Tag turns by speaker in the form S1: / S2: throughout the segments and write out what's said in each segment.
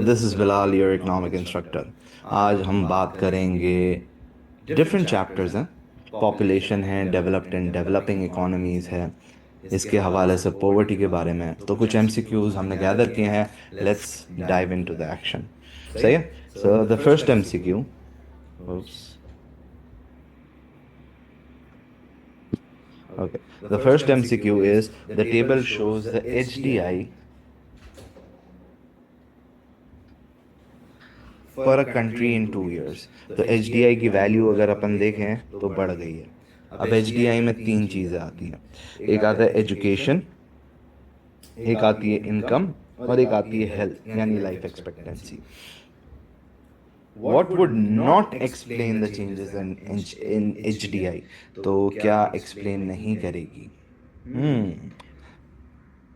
S1: This is Bilal, your economic instructor. आज हम बात करेंगे, डिफरेंट चैप्टर्स हैं, पॉपुलेशन है, डेवलप्ड एंड डेवलपिंग इकोनॉमीज़ है, इसके हवाले से पॉवर्टी के बारे में। तो कुछ एमसीक्यूज हमने गैदर किए हैं। Let's dive into the action. सही है। So the first MCQ, okay, the first MCQ is the table shows the HDI for a country in 2 years। तो एच डी आई की वैल्यू अगर अपन देखें तो बढ़ गई है। अब एच डी आई में तीन चीज़ें आती हैं। एक आता है एजुकेशन, एक आती है इनकम, और एक आती है हेल्थ यानी life expectancy. What would not explain the changes in H D आई, तो क्या एक्सप्लेन नहीं करेगी?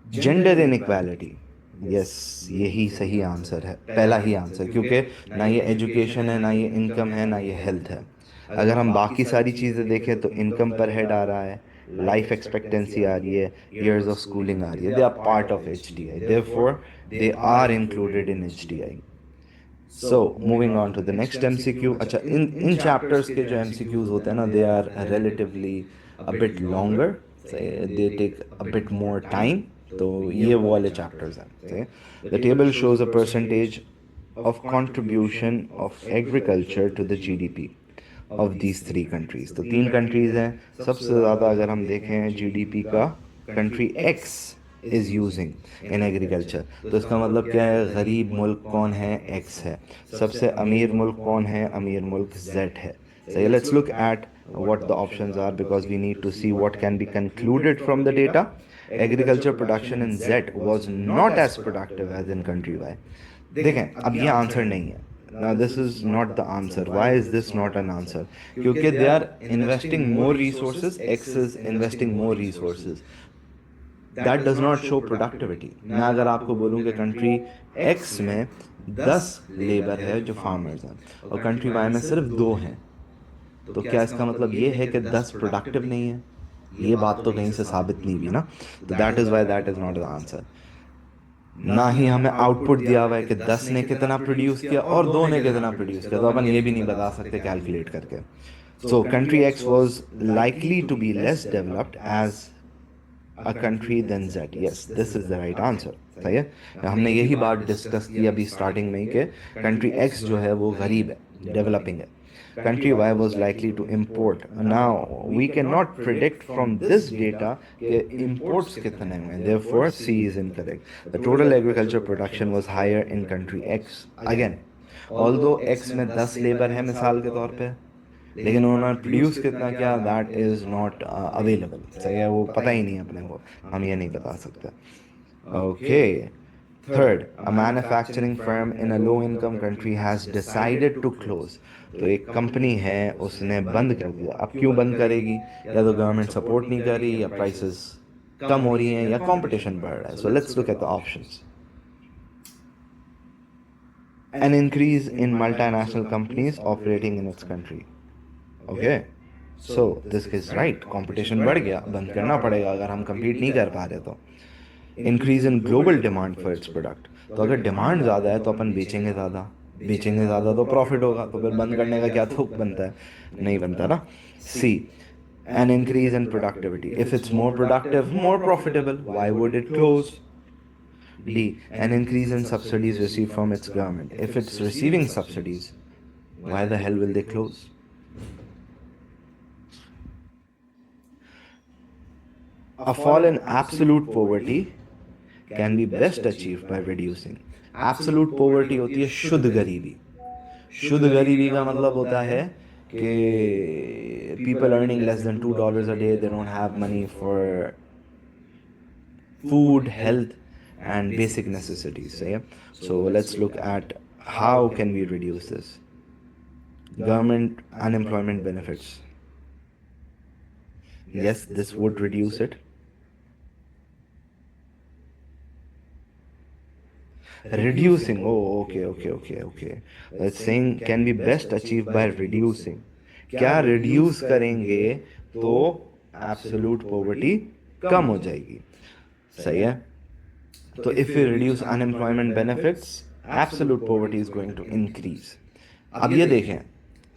S1: Gender inequality. यस, यही सही आंसर है, पहला ही आंसर, क्योंकि ना ये एजुकेशन है, ना ये इनकम है, ना ये हेल्थ है। अगर हम बाकी सारी चीज़ें देखें तो इनकम पर हेड आ रहा है, लाइफ एक्सपेक्टेंसी आ रही है, ईयर्स ऑफ स्कूलिंग आ रही है। They are part of H D I, therefore they are included in H D I. So moving on to the next MCQ. अच्छा, इन इन चैप्टर्स के जो एमसीक्यूज होते हैं ना, they are relatively a bit longer, they take a bit more time. तो ये वो वाले चैप्टर्स हैं। The table shows a percentage of contribution of agriculture to the GDP of these three countries. तो तीन कंट्रीज हैं, सबसे ज़्यादा अगर हम देखें जीडीपी का, country x is using in agriculture. तो इसका मतलब क्या है? गरीब मुल्क कौन है? एक्स है। सबसे अमीर मुल्क कौन है? अमीर मुल्क जेड है। सही, let's look eight what the options are, because we need to see what can be concluded from the data. Agriculture production in Z was not as productive as in country Y। देखें, अब ये answer नहीं है। Now this is not the answer. Why is this not an answer? क्योंकि they are investing more resources, X is investing more resources। That does not show productivity. मैं अगर आपको बोलूँ कि कंट्री एक्स में 10 लेबर है जो फार्मर्स हैं, और कंट्री वाई में सिर्फ 2 हैं, तो क्या इसका मतलब ये है कि 10 प्रोडक्टिव नहीं है? ये बात तो कहीं से साबित नहीं हुई ना। तो that is why that is not the answer. ना ही हमें आउटपुट दिया हुआ है कि 10 ने कितना प्रोड्यूस किया और 2 ने कितना प्रोड्यूस किया, तो अपन ये भी नहीं बता सकते कैलकुलेट करके। So country X was likely to be less developed as a country than Z. Yes, this is the right answer. सही है। हमने यही बात डिस्कस की अभी स्टार्टिंग में ही कि कंट्री एक्स जो है वो गरीब है, डेवलपिंग है। Country Y was likely to import. Now we can not predict from this data कि इम्पोर्ट्स कितने हुए हैं, therefore C is incorrect. The total agriculture production was higher in country X. Again, although X में 10 labour है मिसाल के तौर पे, लेकिन उन्होंने प्रोड्यूस कितना किया, दैट इज़ नॉट अवेलेबल। सही है, वो पता ही नहीं है अपने को, हम ये नहीं बता सकते। Okay, third, a manufacturing firm in a low income country has decided to close. तो एक कंपनी है, उसने बंद कर दिया। अब क्यों बंद करेगी? या तो गवर्नमेंट सपोर्ट नहीं कर रही, या प्राइसेस कम हो रही हैं, या कंपटीशन बढ़ रहा है। So let's look at the options. N increase in multinational companies operating in its country. Okay, so this is right, competition बढ़ गया, बंद करना पड़ेगा अगर हम compete नहीं कर पा रहे तो। Increase in global demand for its product. तो अगर डिमांड ज़्यादा है तो अपन बेचेंगे ज़्यादा, बेचेंगे ज़्यादा तो प्रॉफिट होगा, तो फिर बंद करने का क्या तुक बनता है? नहीं बनता ना। C, an increase in productivity. If it's more productive, more profitable, why would it close? D, an increase in subsidies receive from its government. If it's receiving subsidies, why the hell will they close? A fall in absolute poverty can be best achieved by reducing। Absolute poverty होती है शुद्ध गरीबी। शुद्ध गरीबी का मतलब होता है कि people earning less than $2 a day, they don't have money for food, health and basic necessities. सही है। So let's look at how can we reduce this. Government unemployment benefits, yes, this would reduce it। Reducing, oh, okay, it's saying can be best achieved by reducing। क्या reduce करेंगे तो absolute poverty कम हो जाएगी? सही है। तो if we reduce unemployment benefits, absolute poverty is going to increase. अब ये देखें,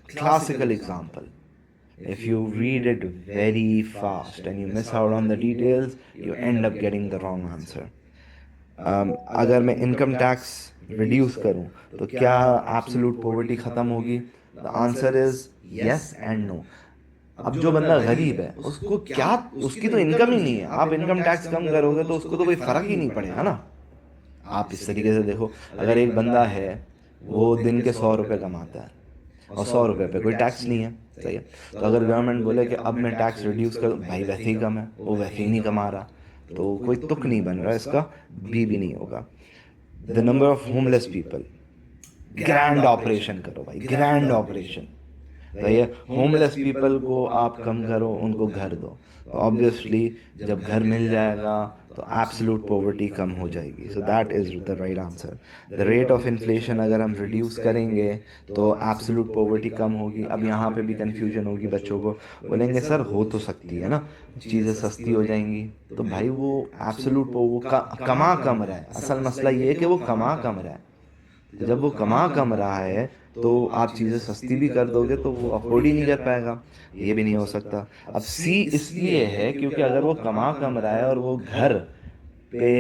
S1: classical example, if you read it very fast and you miss out on the details, you end up getting the wrong answer. अगर मैं income tax reduce करूं तो क्या absolute poverty ख़त्म होगी? The answer is yes and no. अब जो बंदा गरीब है उसको क्या, उसकी तो इनकम ही नहीं है, आप इनकम टैक्स कम करोगे तो उसको तो कोई फर्क ही नहीं पड़ेगा ना। आप इस तरीके से देखो, अगर एक बंदा है वो दिन के 100 रुपये कमाता है और 100 रुपये पे कोई टैक्स नहीं है, सही है, तो अगर गवर्नमेंट बोले कि अब मैं टैक्स रिड्यूस कर, भाई वैसे ही कम है, वो वैसे ही नहीं कमा रहा, तो कोई तुक नहीं बन रहा इसका, भी नहीं होगा। The number of homeless people, grand operation करो भाई, ग्रैंड ऑपरेशन, तो ये होमलेस पीपल को आप कम करो, उनको घर दो, तो ऑब्वियसली जब घर मिल जाएगा तो एब्सोल्यूट पॉवर्टी कम हो जाएगी। So that is the right answer. The rate of inflation अगर हम रिड्यूस करेंगे तो एब्सोल्यूट पॉवर्टी कम होगी। अब यहाँ पे भी कंफ्यूजन होगी, बच्चों को बोलेंगे सर हो तो सकती है ना, चीज़ें सस्ती हो जाएंगी, तो भाई वो एब्सोल्यूट वो कमा कम रहा है, असल मसला ये है कि वो कमा कम रहा है। तो जब वो कमा कम रहा है तो आप चीज़ें सस्ती भी कर दोगे तो वो अफोर्ड ही नहीं कर पाएगा, ये भी नहीं हो सकता। अब सी इसलिए है क्योंकि अगर वो कमा कम रहा है और वो घर पे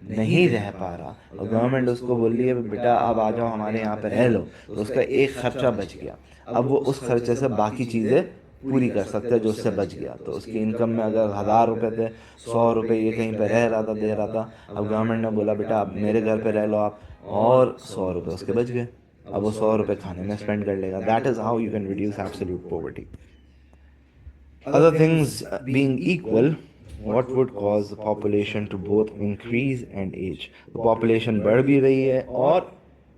S1: नहीं रह पा रहा और गवर्नमेंट उसको बोल रही है बेटा अब आ जाओ हमारे यहाँ पे रह लो, तो उसका एक खर्चा बच गया। अब वो उस खर्चे से बाकी चीज़ें पूरी कर सकते हैं जो उससे बच गया। तो उसकी इनकम में अगर 1,000 रुपये थे, 100 रुपये ये कहीं पे रह रहा था, दे रहा था, अब गवर्नमेंट ने बोला बेटा अब मेरे घर पे रह लो आप, और 100 रुपये उसके बच गए, अब वो 100 रुपये खाने में स्पेंड कर लेगा। That is how you can reduce absolute poverty. Other things being equal, what would cause the population to both increase and age? तो population बढ़ भी रही है और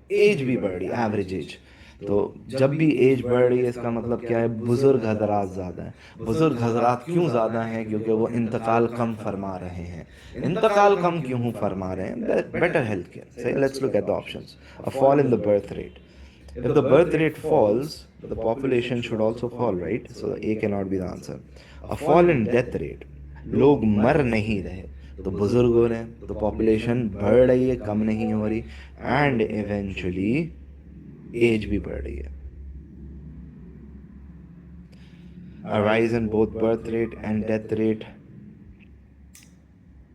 S1: एज भी बढ़ रही है, एवरेज एज। तो जब भी एज बढ़ रही है इसका मतलब क्या है, बुजुर्ग हजरात ज़्यादा हैं। बुजुर्ग हजरात क्यों ज़्यादा हैं? क्योंकि वो इंतकाल कम फरमा रहे हैं। इंतकाल कम क्यों फरमा रहे हैं? Better health care. सही, let's look at the options. A fall in the birth rate, if the birth rate falls, the population should also fall, right? So A cannot be the answer. A fall in death rate, लोग मर नहीं रहे तो बुजुर्ग हो रहे हैं, तो पॉपुलेशन बढ़ रही है, कम नहीं हो रही, एंड इवेंचुअली एज भी बढ़ रही है। A rise in both birth rate and death rate,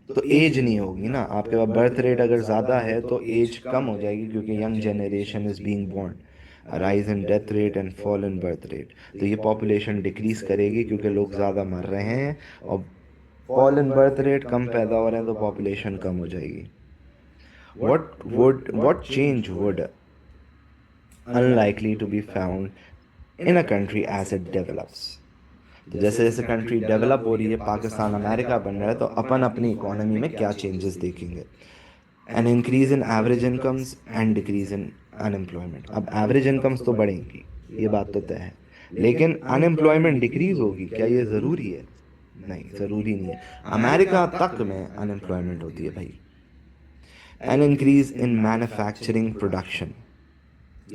S1: तो एज नहीं होगी ना, आपके पास बर्थ रेट अगर ज़्यादा है तो एज कम हो जाएगी क्योंकि young generation is being born. Rise in death rate and fall in birth rate, तो ये पॉपुलेशन डिक्रीज करेगी क्योंकि लोग ज़्यादा मर रहे हैं, और फॉल इन बर्थ रेट, कम पैदा हो रहे हैं तो पॉपुलेशन कम हो जाएगी। what change would unlikely to be found in a country as it develops? तो जैसे जैसे कंट्री डेवलप हो रही है, पाकिस्तान अमेरिका बन रहा है, तो अपन अपनी इकोनॉमी में क्या चेंजेस देखेंगे? N increase in average incomes and decrease in unemployment. अब एवरेज इनकम्स तो बढ़ेंगी, ये बात तो तय है, लेकिन अनएम्प्लॉयमेंट डिक्रीज होगी, क्या ये ज़रूरी है? नहीं, ज़रूरी नहीं है। अमेरिका तक में अनएम्प्लॉयमेंट होती है भाई। N increase in manufacturing production,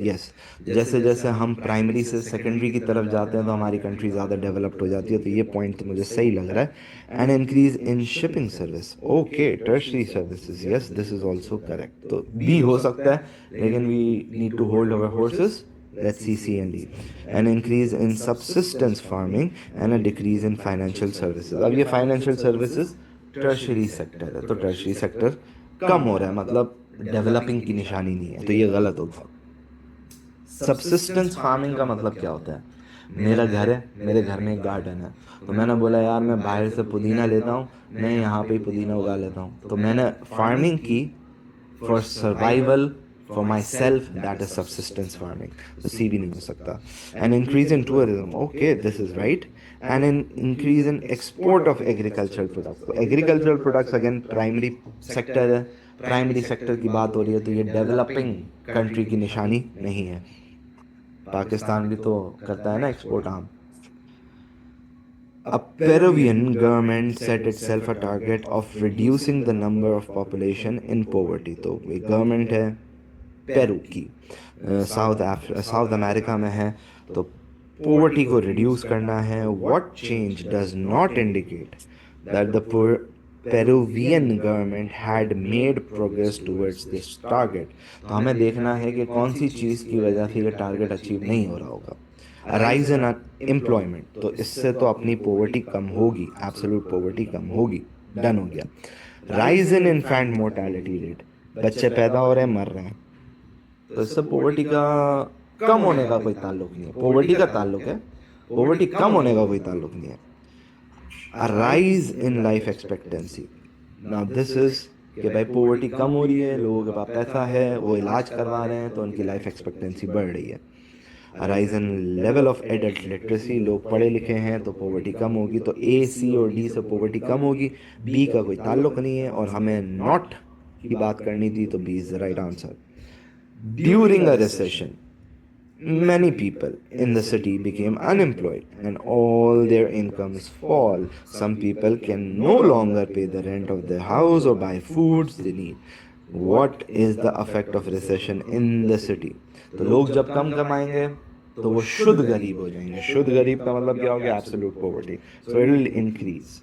S1: yes, जैसे जैसे हम प्राइमरी से सेकेंडरी की तरफ जाते हैं तो हमारी कंट्री ज़्यादा डेवलप्ड हो जाती है, तो ये पॉइंट तो मुझे सही लग रहा है। And increase in shipping service, okay, tertiary services, yes this is also correct, तो बी हो सकता है, लेकिन we need to hold our horses, let's see C and D. An increase in subsistence farming and a decrease in financial services. अब ये financial services tertiary sector है, तो tertiary sector कम हो रहा है, मतलब डेवलपिंग की निशानी नहीं है, तो ये गलत होगा। सबसिस्टेंस फार्मिंग का मतलब क्या होता है? मेरा घर है, मेरे घर में एक गार्डन है, तो मैंने बोला यार मैं बाहर से पुदीना लेता हूँ, मैं यहाँ पे ही पुदीना उगा लेता हूँ, तो मैंने फार्मिंग की for survival for my self, that is subsistence farming, तो सी भी नहीं हो सकता। An increase in tourism, okay this is right. And in increase in export of agricultural products, तो agricultural products again primary sector है, primary sector की बात हो रही है, तो ये डेवलपिंग कंट्री की निशानी नहीं है। पाकिस्तान भी तो करता है ना एक्सपोर्ट आम। A Peruvian government set itself a target of reducing the number of population in poverty. तो एक गवर्नमेंट है पेरू की, साउथ अमेरिका में है, तो पोवर्टी को रिड्यूस करना है। What change does not indicate that the Peruvian government had made progress towards this target. तो हमें देखना है कि कौन सी चीज़ की वजह से ये टारगेट अचीव नहीं हो रहा होगा। राइज इन एम्प्लॉयमेंट, तो इससे तो अपनी पॉवर्टी कम होगी, एब्सोल्यूट पॉवर्टी कम होगी, डन हो गया। Rise in infant mortality rate, बच्चे पैदा हो रहे हैं मर रहे हैं, तो इससे पॉवर्टी का कम होने का कोई ताल्लुक नहीं है। पॉवर्टी का ताल्लुक है, पॉवर्टी कम होने का कोई ताल्लुक नहीं है। A rise in life expectancy, now this is कि भाई पॉवर्टी कम हो रही है, लोगों के पास पैसा है, वो इलाज करवा रहे हैं, तो उनकी लाइफ एक्सपेक्टेंसी बढ़ रही है। Rise in level of adult literacy, लोग पढ़े लिखे हैं तो पॉवर्टी कम होगी, तो ए सी और डी से पॉवर्टी कम होगी, बी का कोई ताल्लुक नहीं है, और हमें नॉट की बात करनी थी, तो B is the right answer. During a recession many people in the city became unemployed and all their incomes fall. Some people can no longer pay the rent of their house or buy foods they need. What is the effect of recession in the city? तो लोग जब कम कमाएंगे तो वो शुद्ध गरीब हो जाएंगे। शुद्ध गरीब का मतलब क्या हो गया? Absolute poverty, so it will increase.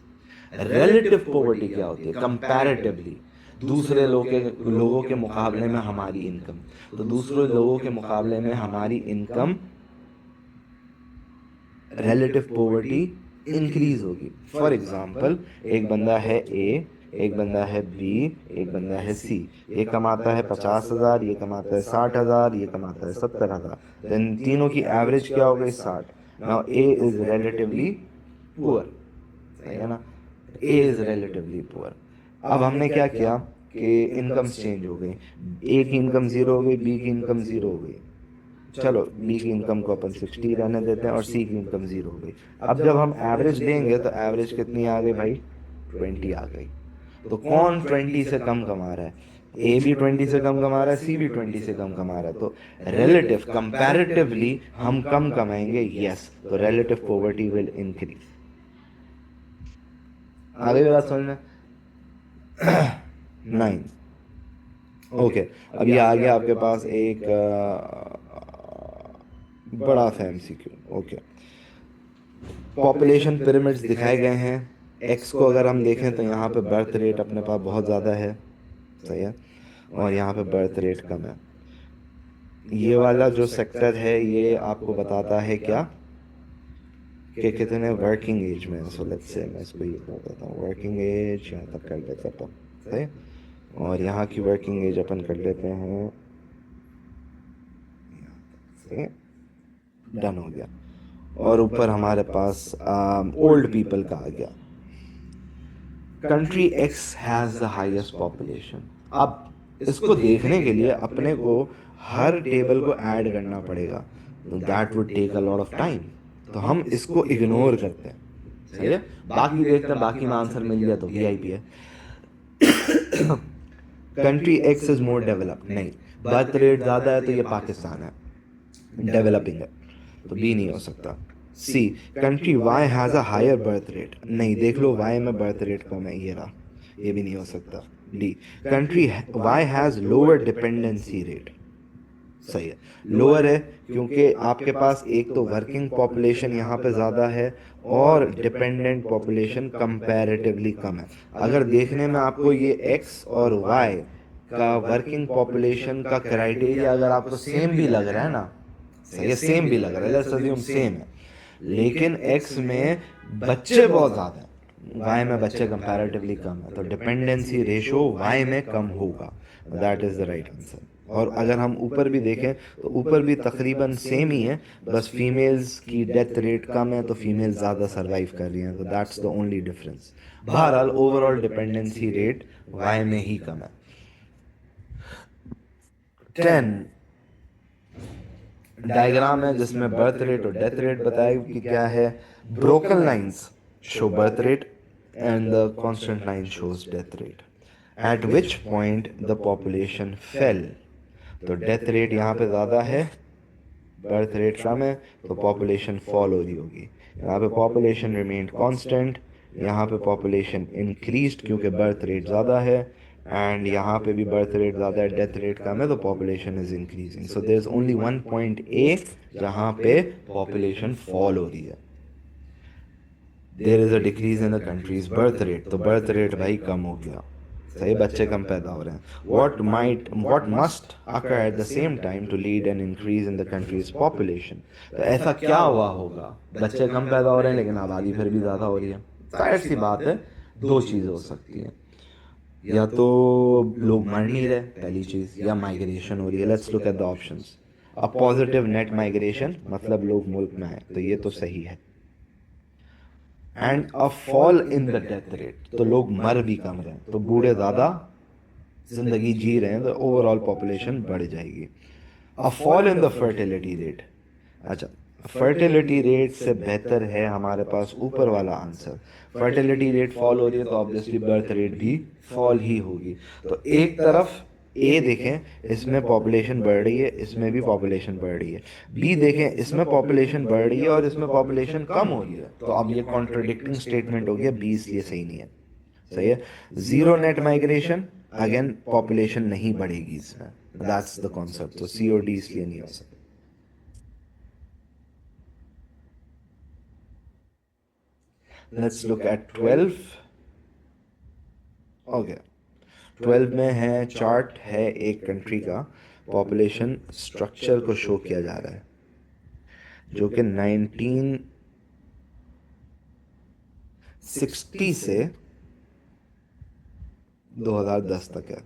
S1: Relative poverty क्या होती है? कंपैरेटिवली, दूसरे लोगों के मुकाबले में हमारी इनकम, तो दूसरे लोगों के मुकाबले में हमारी इनकम, रिलेटिव पॉवर्टी इंक्रीज होगी। फॉर एग्जांपल, एक बंदा है ए, एक बंदा है बी, एक बंदा है सी। ये कमाता है 50,000, ये कमाता है 60,000, ये कमाता है 70,000, तो इन तीनों की एवरेज क्या हो गई? 60। Now A is relatively poor, सही है ना? ए इज रिलेटिवली पुअर। अब हमने क्या किया कि इनकम्स चेंज हो गई, ए की इनकम जीरो हो गई, बी की इनकम जीरो हो गई। चलो बी की इनकम को अपन 60 रहने देते हैं और सी की इनकम जीरो हो गई। अब जब हम एवरेज देंगे तो एवरेज कितनी आ गई भाई? 20 आ गई। तो कौन 20 से कम कमा रहा है? ए भी 20 से कम कमा रहा है, सी भी 20 से कम कमा रहा है, तो रिलेटिव कंपैरेटिवली हम कम कमाएंगे, यस, तो रिलेटिव पॉवर्टी विल इंक्रीज। आगे बात समझ में? 9, ओके। अब ये आ गया आपके पास एक बड़ा सा एमसीक्यू। ओके, पॉपुलेशन पिरामिड्स दिखाए गए हैं। एक्स को अगर हम देखें तो यहाँ पे बर्थ रेट अपने पास बहुत ज़्यादा है, सही है, और यहाँ पे बर्थ रेट कम है। ये वाला जो सेक्टर है ये आपको बताता है क्या कि कितने वर्किंग एज में है। सो लेट्स से मैं इसको ये बताता हूँ, वर्किंग एज यहाँ तक कर लेते हैं अपन, सही, और यहाँ की वर्किंग एज अपन कर लेते हैं, डन हो गया। और ऊपर हमारे पास ओल्ड पीपल का आ गया। Country x has the highest population. अब इसको देखने के लिए अपने को हर टेबल को ऐड करना पड़ेगा, तो that would take a lot of time, तो हम इसको इग्नोर करते हैं, सही है। बाकी देखते हैं, बाकी में आंसर मिल गया तो वीआईपी है। Country x is more developed, नहीं, बर्थ रेट ज़्यादा है तो ये पाकिस्तान है, डेवलपिंग है, तो बी नहीं हो सकता। C, country Y has a higher birth rate, नहीं, देख लो वाई में बर्थ रेट कम है, ये रहा, ये भी नहीं हो सकता। D, country Y has lower dependency rate, सही है, लोअर है क्योंकि आपके पास एक तो वर्किंग पॉपुलेशन यहाँ पे ज़्यादा है और डिपेंडेंट पॉपुलेशन कंपैरेटिवली कम है। अगर देखने में आपको ये एक्स और वाई का वर्किंग पॉपुलेशन का क्राइटेरिया अगर आपको सेम भी लग रहा है ना, सही है, सेम भी लग रहा है, लेट्स अज्यूम सेम है, लेकिन एक्स में बच्चे बहुत ज़्यादा हैं, वाई में बच्चे कंपैरेटिवली कम है, तो डिपेंडेंसी रेशो वाई में कम होगा, that is the right answer. और अगर हम ऊपर भी देखें तो ऊपर भी तकरीबन सेम ही है, बस फीमेल्स की डेथ रेट कम है तो फीमेल्स ज़्यादा सर्वाइव कर रही हैं, तो दैट्स द ओनली डिफरेंस। बहरहाल ओवरऑल डिपेंडेंसी रेट वाई में ही कम है। 10 डायग्राम है जिसमें बर्थ रेट और डेथ रेट बताया कि क्या है। Broken lines show birth rate and the constant line shows death rate, eight which point the population fail. तो डेथ रेट यहाँ पे ज़्यादा है, बर्थ रेट कम है, तो पॉपुलेशन फॉल हो रही होगी। यहाँ पे पॉपुलेशन रिमेन्ड कांस्टेंट, यहाँ पे पॉपुलेशन इंक्रीज्ड क्योंकि बर्थ रेट ज़्यादा है, एंड यहाँ पे भी बर्थ रेट ज़्यादा है, डेथ रेट कम है, तो population is increasing. So there is only one point A जहाँ पे पॉपुलेशन फॉल हो रही है। There is a decrease in the country's birth rate, तो बर्थ रेट भाई कम हो गया, सही, बच्चे कम पैदा हो रहे हैं. What must occur at the same time to lead an increase in the country's population, तो ऐसा क्या हुआ होगा, बच्चे कम पैदा हो रहे हैं लेकिन आबादी फिर भी ज़्यादा हो रही है. जाहिर सी बात है, दो चीज़ें हो सकती हैं, या तो लोग मर नहीं रहे पहली चीज़, या माइग्रेशन हो रही है. Let's look at the options. A positive net migration, मतलब लोग मुल्क में आए, तो ये तो सही है. And a fall in the death rate, तो लोग मर भी कम रहे हैं, तो बूढ़े ज़्यादा जिंदगी जी रहे हैं, तो ओवरऑल पॉपुलेशन बढ़ जाएगी. A fall in the fertility rate, अच्छा, फर्टिलिटी रेट से बेहतर है हमारे पास ऊपर वाला आंसर. फर्टिलिटी रेट फॉल हो रही है तो ऑब्वियसली बर्थ रेट भी फॉल ही होगी. तो एक तरफ ए देखें, इसमें पॉपुलेशन बढ़ रही है, इसमें भी पॉपुलेशन बढ़ रही है. बी देखें, इसमें पॉपुलेशन बढ़ रही है और इसमें पॉपुलेशन कम हो रही है, तो अब ये कॉन्ट्रडिक्टिंग स्टेटमेंट हो गया, बी इसलिए सही नहीं है. सही है. Zero net migration, again population नहीं बढ़ेगी इसमें, दैट्स द कॉन्सेप्ट, तो सी और डी इसलिए नहीं हो सकता. Let's look eight 12. ओके, 12 में है, चार्ट है एक कंट्री का, पॉपुलेशन स्ट्रक्चर को शो किया जा रहा है, जो कि 1960 से 2010 तक है.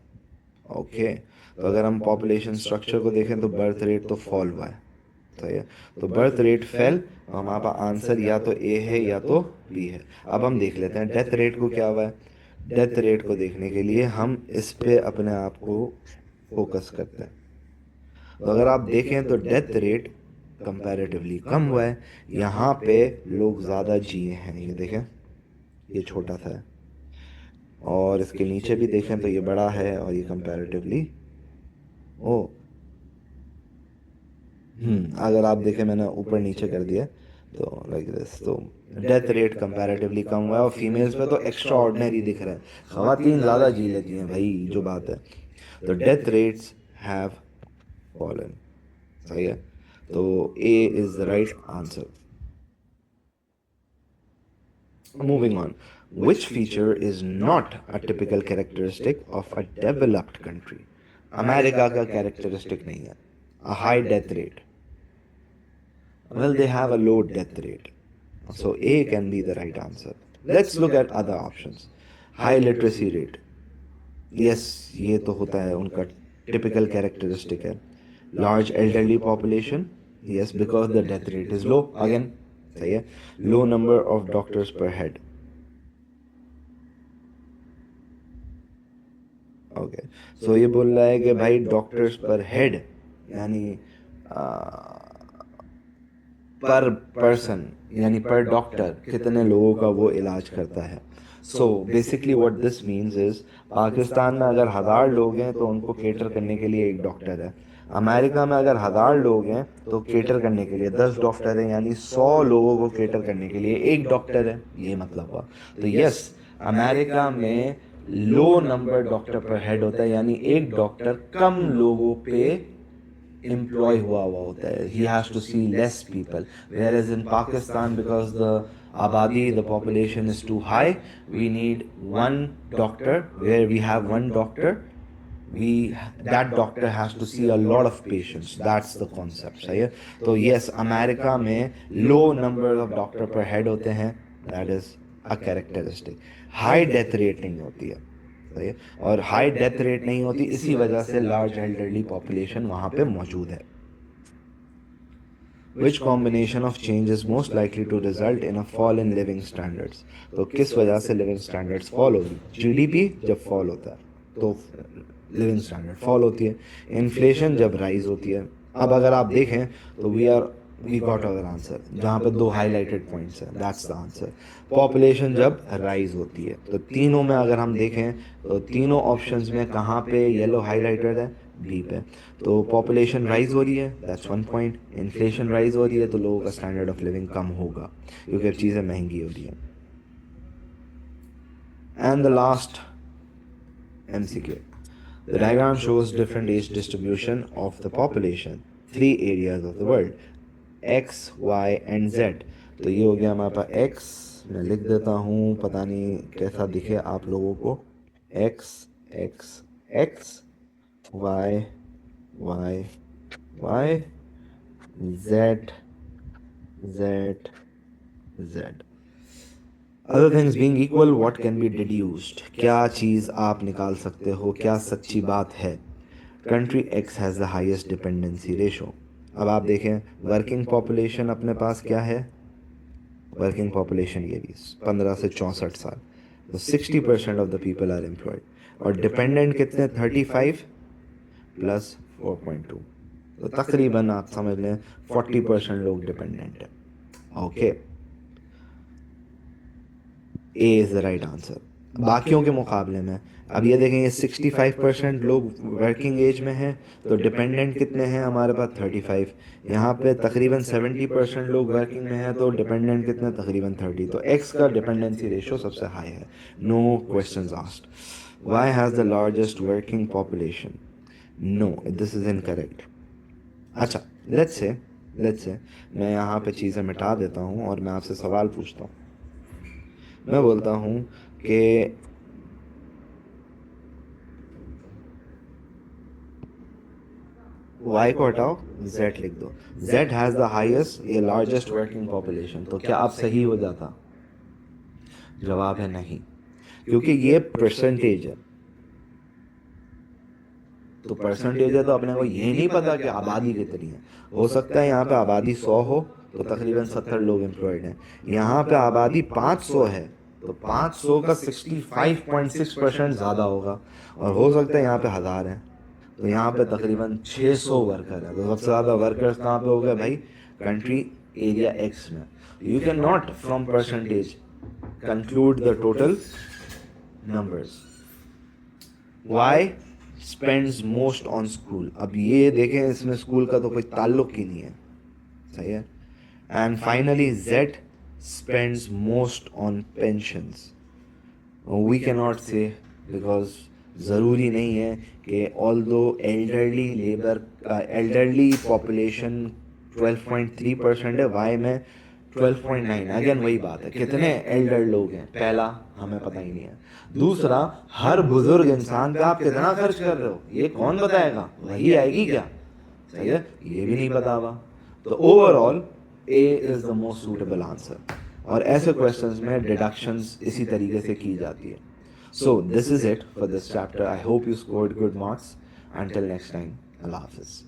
S1: ओके, तो अगर हम पॉपुलेशन स्ट्रक्चर को देखें तो बर्थ रेट तो फॉल हुआ है, सही है, तो बर्थ रेट फेल, तो हमारा आंसर या तो ए है या तो बी है. अब हम देख लेते हैं डेथ रेट को क्या हुआ है. डेथ रेट को देखने के लिए हम इस पे अपने आप को फोकस करते हैं. तो अगर आप देखें तो डेथ रेट कंपैरेटिवली कम हुआ है, यहाँ पे लोग ज़्यादा जिए हैं, ये देखें, ये छोटा सा है, और इसके नीचे भी देखें तो ये बड़ा है, और ये कंपैरेटिवली, ओ, अगर आप देखें मैंने ऊपर नीचे कर दिया, तो लाइक दिस, तो डेथ रेट कंपैरेटिवली कम हुआ है, और फीमेल्स पे तो एक्स्ट्रा ऑर्डिनरी दिख रहा है, खवातीन ज़्यादा जी लेती हैं भाई, जो बात है. तो डेथ रेट्स हैव फॉलन, सही है, तो A is the right answer. Moving on, which feature is not a typical characteristic of a developed country, America का कैरेक्टरिस्टिक नहीं है. A high death rate, well they have a low death rate, so A can be the right answer. Let's look at other options. High literacy rate, yes, ये तो होता है उनका typical characteristic है. Large elderly population, yes, because the death rate is low, again सही है. Low number of doctors per head, okay, so ये बोल रहा है कि भाई डॉक्टर्स पर हेड, यानी पर पर्सन, यानी पर डॉक्टर कितने लोगों का वो इलाज करता है. So basically what this means is, Pakistan में अगर 1,000 लोग हैं तो उनको केटर करने के लिए एक डॉक्टर है. अमेरिका में अगर 1,000 लोग हैं तो केटर करने के लिए 10 डॉक्टर हैं, यानी 100 लोगों को केटर करने के लिए एक डॉक्टर है, ये मतलब हुआ. तो यस, अमेरिका में लो नंबर डॉक्टर पर हेड होता है, यानी एक डॉक्टर कम लोगों पे एम्प्लॉय हुआ होता है, he has to see less people, whereas in Pakistan, because the abadi, the population is too high, we need one doctor, where we have one doctor, we that doctor has to see a lot of patients, that's the concept, सही है. तो yes, America में लो number of doctor पर head होते हैं, that is a characteristic. High death rate नहीं होती है, सही है, और हाई डेथ रेट नहीं होती इसी वजह से लार्ज एल्डरली पॉपुलेशन वहाँ पे मौजूद है. Which combination of change is most likely to result in a fall in living standards, तो किस वजह से लिविंग स्टैंडर्ड्स फॉल होगी. जीडीपी जब फॉल होता है तो लिविंग स्टैंडर्ड फॉल होती है. इन्फ्लेशन जब राइज होती है. अब अगर आप देखें तो वी गॉट अवर आंसर, जहाँ पे दो हाईलाइटेड पॉइंट्स हैं, दैट्स द आंसर. पॉपुलेशन जब राइज होती है, तो तीनों में अगर हम देखें तो तीनों ऑप्शंस में कहाँ पे येलो हाईलाइटेड है, बी पे. तो पॉपुलेशन राइज हो रही है, that's one point. Inflation rise हो रही है तो लोगों का स्टैंडर्ड ऑफ लिविंग कम होगा, क्योंकि अब चीज़ें महंगी हो रही हैं. And the last MCQ. The diagram shows different age distribution of the population, 3 areas of the world, X, Y and Z. तो ये हो गया हमारे पास X, मैं लिख देता हूँ, पता नहीं कैसा दिखे आप लोगों को। x x x y y y z z z। Other things being equal what can be deduced, क्या चीज़ आप निकाल सकते हो, क्या सच्ची बात है। Country x has the highest dependency ratio. अब आप देखें वर्किंग पॉपुलेशन अपने पास क्या है, वर्किंग पॉपुलेशन ये भी 15 से 64 साल, तो 60% of the people are employed. और डिपेंडेंट कितने, 35 प्लस 4.2, तो तकरीबन आप समझ लें 40% लोग डिपेंडेंट हैं। Okay, A is the right answer. बाकियों के मुकाबले में अब ये देखेंगे 65% लोग वर्किंग एज में हैं, तो डिपेंडेंट कितने हैं हमारे पास 35। यहाँ पे तकरीबन 70% लोग वर्किंग में हैं, तो डिपेंडेंट कितने, तकरीबन 30। तो एक्स का डिपेंडेंसी रेशो सबसे हाई है। No questions asked. Y has the largest working population, no this is incorrect. अच्छा, लेट्स से मैं यहाँ पे चीज़ें मिटा देता हूँ और मैं आपसे सवाल पूछता हूँ। मैं बोलता हूँ कि y को हटाओ, z लिख दो। z हैज़ द हाईएस्ट ये लार्जेस्ट वर्किंग पॉपुलेशन, तो क्या अब सही हो जाता? जवाब है नहीं, क्योंकि ये परसेंटेज है। तो परसेंटेज है तो अपने को ये नहीं पता कि आबादी कितनी है। हो सकता है यहाँ पे आबादी 100 हो तो तकरीबन 70 लोग एम्प्लॉयड हैं। यहाँ पे आबादी 500 है तो 500 का 65.6% ज़्यादा होगा। और हो सकता है यहाँ पे 1000 हैं तो यहाँ पे तकरीबन 600 वर्कर है। तो सबसे ज़्यादा वर्कर्स कहाँ पे हो गए भाई, कंट्री एरिया एक्स में। You can not from percentage conclude the total numbers. Y spends most on school, अब ये देखें इसमें स्कूल का तो कोई ताल्लुक ही नहीं है, सही है। And finally Z spends most on pensions. We can not say, because ज़रूरी नहीं है कि ऑल्दो एल्डरली पॉपुलेशन 12.3% है, वाई में 12.9। अगेन वही बात है, कितने एल्डर लोग हैं पहला हमें पता ही नहीं है। दूसरा, हर बुजुर्ग इंसान पे आप कितना खर्च कर रहे हो ये कौन बताएगा, वही आएगी क्या, सही है, ये भी नहीं पता हुआ। तो overall A is the most suitable answer. और ऐसे क्वेश्चंस में डिडक्शंस इसी तरीके से की जाती है। So this is it for this chapter. I hope you scored good marks. Until next time, Allah Hafiz.